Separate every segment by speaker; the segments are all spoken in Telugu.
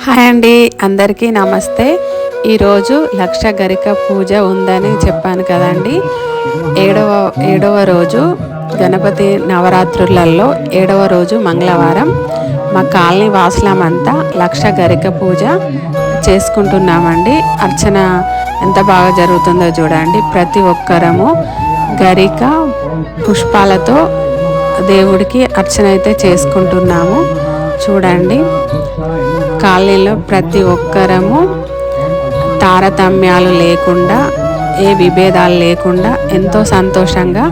Speaker 1: హాయ్ అండి, అందరికీ నమస్తే. ఈరోజు లక్ష గరిక పూజ ఉందని చెప్పాను కదండి. ఏడవ రోజు గణపతి నవరాత్రులలో 7వ రోజు మంగళవారం మా కాలనీ వాసులమంతా లక్ష గరిక పూజ చేసుకుంటున్నామండి. అర్చన ఎంత బాగా జరుగుతుందో చూడండి. ప్రతి ఒక్కరము గరిక పుష్పాలతో దేవుడికి అర్చన అయితే చేసుకుంటున్నాము. చూడండి, కాలనీలో ప్రతి ఒక్కరము తారతమ్యాలు లేకుండా, ఏ విభేదాలు లేకుండా ఎంతో సంతోషంగా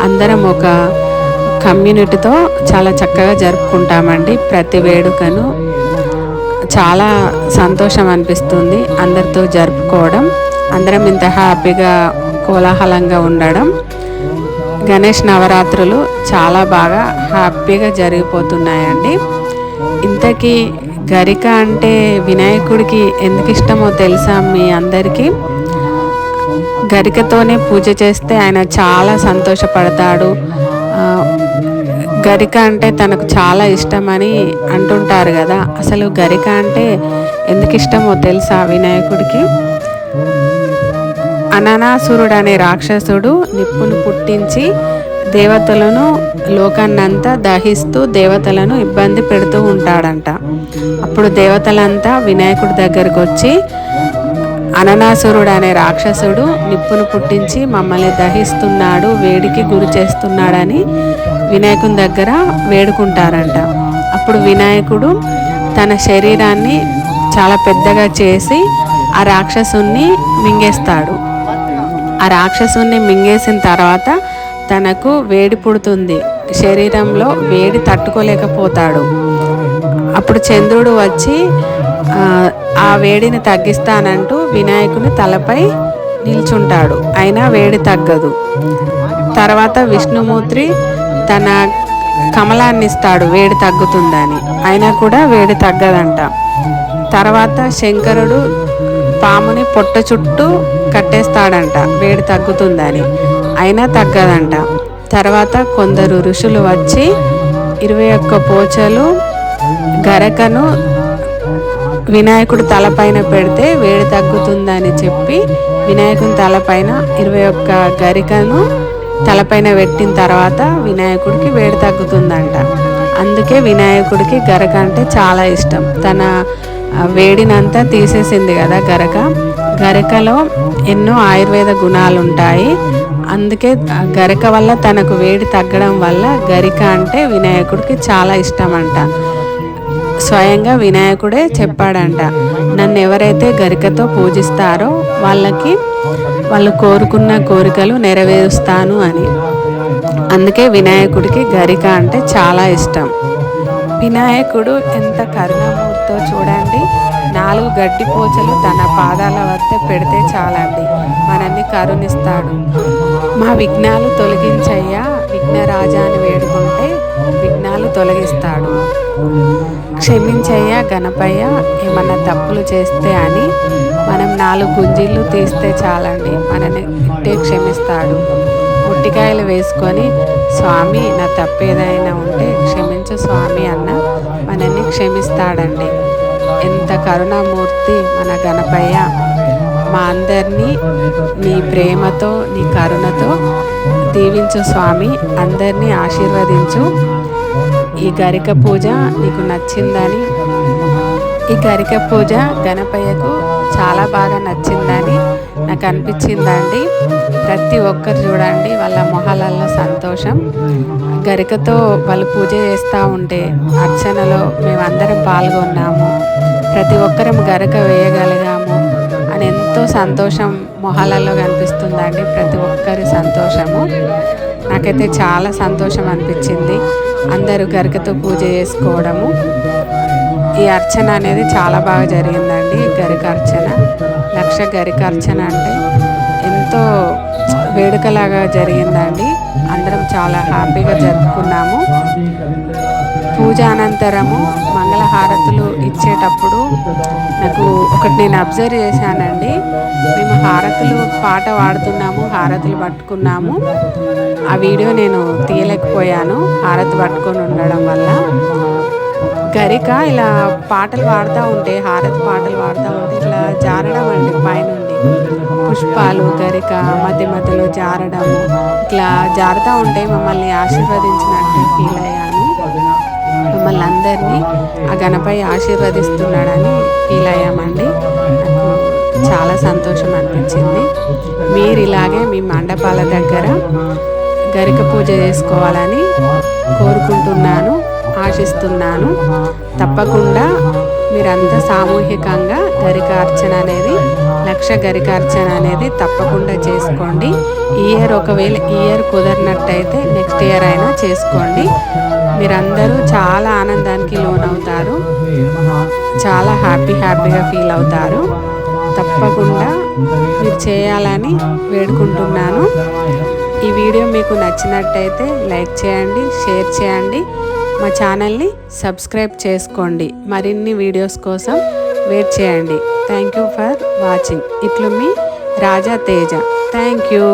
Speaker 1: అందరం ఒక కమ్యూనిటీతో చాలా చక్కగా జరుపుకుంటామండి. ప్రతి వేడుకను చాలా సంతోషం అనిపిస్తుంది అందరితో జరుపుకోవడం, అందరం ఇంత హ్యాపీగా కోలాహలంగా ఉండడం. గణేష్ నవరాత్రులు చాలా బాగా హ్యాపీగా జరిగిపోతున్నాయండి. ఇంతకీ గరిక అంటే వినాయకుడికి ఎందుకు ఇష్టమో తెలుసా మీ అందరికీ? గరికతోనే పూజ చేస్తే ఆయన చాలా సంతోషపడతాడు. గరిక అంటే తనకు చాలా ఇష్టమని అంటుంటారు కదా. అసలు గరిక అంటే ఎందుకు ఇష్టమో తెలుసా వినాయకుడికి? అననాసురుడు అనే రాక్షసుడు నిప్పును పుట్టించి దేవతలను, లోకాన్నంతా దహిస్తూ దేవతలను ఇబ్బంది పెడుతూ ఉంటాడంట. అప్పుడు దేవతలంతా వినాయకుడి దగ్గరకు వచ్చి, అననాసురుడు అనే రాక్షసుడు నిప్పును పుట్టించి మమ్మల్ని దహిస్తున్నాడు, వేడికి గురి చేస్తున్నాడని వినాయకుని దగ్గర వేడుకుంటారంట. అప్పుడు వినాయకుడు తన శరీరాన్ని చాలా పెద్దగా చేసి ఆ రాక్షసుని మింగేస్తాడు. ఆ రాక్షసుని మింగేసిన తర్వాత తనకు వేడి పుడుతుంది, శరీరంలో వేడి తట్టుకోలేకపోతాడు. అప్పుడు చంద్రుడు వచ్చి ఆ వేడిని తగ్గిస్తానంటూ వినాయకుని తలపై నిల్చుంటాడు, అయినా వేడి తగ్గదు. తర్వాత విష్ణుమూర్తి తన కమలాన్ని ఇస్తాడు వేడి తగ్గుతుందని, అయినా కూడా వేడి తగ్గదంట. తర్వాత శంకరుడు పాముని పొట్ట చుట్టూ కట్టేస్తాడంట వేడి తగ్గుతుందని, అయినా తగ్గదంట. తర్వాత కొందరు ఋషులు వచ్చి 21 పోచలు గరకను వినాయకుడు తలపైన పెడితే వేడి తగ్గుతుందని చెప్పి వినాయకుని తలపైన 21 గరికను తలపైన పెట్టిన తర్వాత వినాయకుడికి వేడి తగ్గుతుందంట. అందుకే వినాయకుడికి గరక అంటే చాలా ఇష్టం. తన వేడినంతా తీసేసింది కదా గరక. గరకలో ఎన్నో ఆయుర్వేద గుణాలు ఉంటాయి. అందుకే గరిక వల్ల తనకు వేడి తగ్గడం వల్ల గరిక అంటే వినాయకుడికి చాలా ఇష్టం అంట. స్వయంగా వినాయకుడే చెప్పాడంట, నన్ను ఎవరైతే గరికతో పూజిస్తారో వాళ్ళు కోరుకున్న కోరికలు నెరవేరుస్తాను అని. అందుకే వినాయకుడికి గరిక అంటే చాలా ఇష్టం. వినాయకుడు ఎంత కరుణామూర్తితో చూడండి. 4 గడ్డి పోచలు తన పాదాల వద్ద పెడితే చాలండి, మనల్ని కరుణిస్తాడు. మా విఘ్నాలు తొలగించయ్యా విఘ్నరాజా అని వేడుకుంటే విఘ్నాలు తొలగిస్తాడు. క్షమించయ్యా గణపయ్య ఏమన్నా తప్పులు చేస్తే అని మనం 4 గుంజీళ్ళు తీస్తే చాలండి, మనని ఇట్టే క్షమిస్తాడు. ముట్టికాయలు వేసుకొని స్వామి నా తప్పేదైనా ఉంటే క్షమించు స్వామి అన్న మనల్ని క్షమిస్తాడండి. ఎంత కరుణామూర్తి మన గణపయ్య. మా అందరినీ నీ ప్రేమతో, నీ కరుణతో దీవించు స్వామి, అందరినీ ఆశీర్వదించు. ఈ గరిక పూజ నీకు నచ్చిందని, ఈ గరిక పూజ గణపయ్యకు చాలా బాగా నచ్చిందని నాకు అనిపించిందండి. ప్రతి ఒక్కరు చూడండి వాళ్ళ మొహాలలో సంతోషం. గరికతో వాళ్ళు పూజ చేస్తూ ఉంటే అర్చనలో మేమందరం పాల్గొన్నాము, ప్రతి ఒక్కరం గరిక వేయగలిగాము అని ఎంతో సంతోషం మొహాలలో కనిపిస్తుందండి. ప్రతి ఒక్కరి సంతోషము నాకైతే చాలా సంతోషం అనిపించింది. అందరూ గరికతో పూజ చేసుకోవడము, ఈ అర్చన అనేది చాలా బాగా జరిగిందండి. గరిక అర్చన, లక్ష గరిక అర్చన అంటే ఎంతో వేడుకలాగా జరిగిందండి. అందరం చాలా హ్యాపీగా జరుపుకున్నాము. పూజ అనంతరము మంగళహారతులు ఇచ్చేటప్పుడు నాకు ఒకటి నేను అబ్జర్వ్ చేశానండి. మేము హారతులు పాట పాడుతున్నాము, హారతులు పట్టుకున్నాము. ఆ వీడియో నేను తీయలేకపోయాను హారతి పట్టుకొని ఉండడం వల్ల. గరిక ఇలా పాటలు పాడుతూ ఉంటే, హారతి పాటలు పాడుతూ ఉంటే ఇట్లా జారడం అండి పైనుండి. పుష్పాలు గరిక మధ్య మధ్యలో జారడము, ఇట్లా జారుతూ ఉంటే మమ్మల్ని ఆశీర్వదించినట్టు ఫీల్ అయ్యాను. మమ్మల్ని అందరినీ ఆ గణపయ్య ఆశీర్వదిస్తున్నాడని ఫీల్ అయ్యామండి. నాకు చాలా సంతోషం అనిపించింది. మీరు ఇలాగే మీ మండపాల దగ్గర గరిక పూజ చేసుకోవాలని కోరుకుంటున్నాను, ఆశిస్తున్నాను. తప్పకుండా మీరంతా సామూహికంగా గరికార్చన అనేది, లక్ష గరికార్చన అనేది తప్పకుండా చేసుకోండి. ఒకవేళ ఈ ఇయర్ కుదరినట్టయితే నెక్స్ట్ ఇయర్ అయినా చేసుకోండి. మీరందరూ చాలా ఆనందానికి లోనవుతారు, చాలా హ్యాపీగా ఫీల్ అవుతారు. తప్పకుండా మీరు చేయాలని వేడుకుంటున్నాను. ఈ వీడియో మీకు నచ్చినట్టయితే లైక్ చేయండి, షేర్ చేయండి, మా ఛానల్ని సబ్స్క్రైబ్ చేసుకోండి. మరిన్ని వీడియోస్ కోసం వెయిట్ చేయండి. Thank you for watching. ఇట్లు మీ రాజా తేజ. Thank you.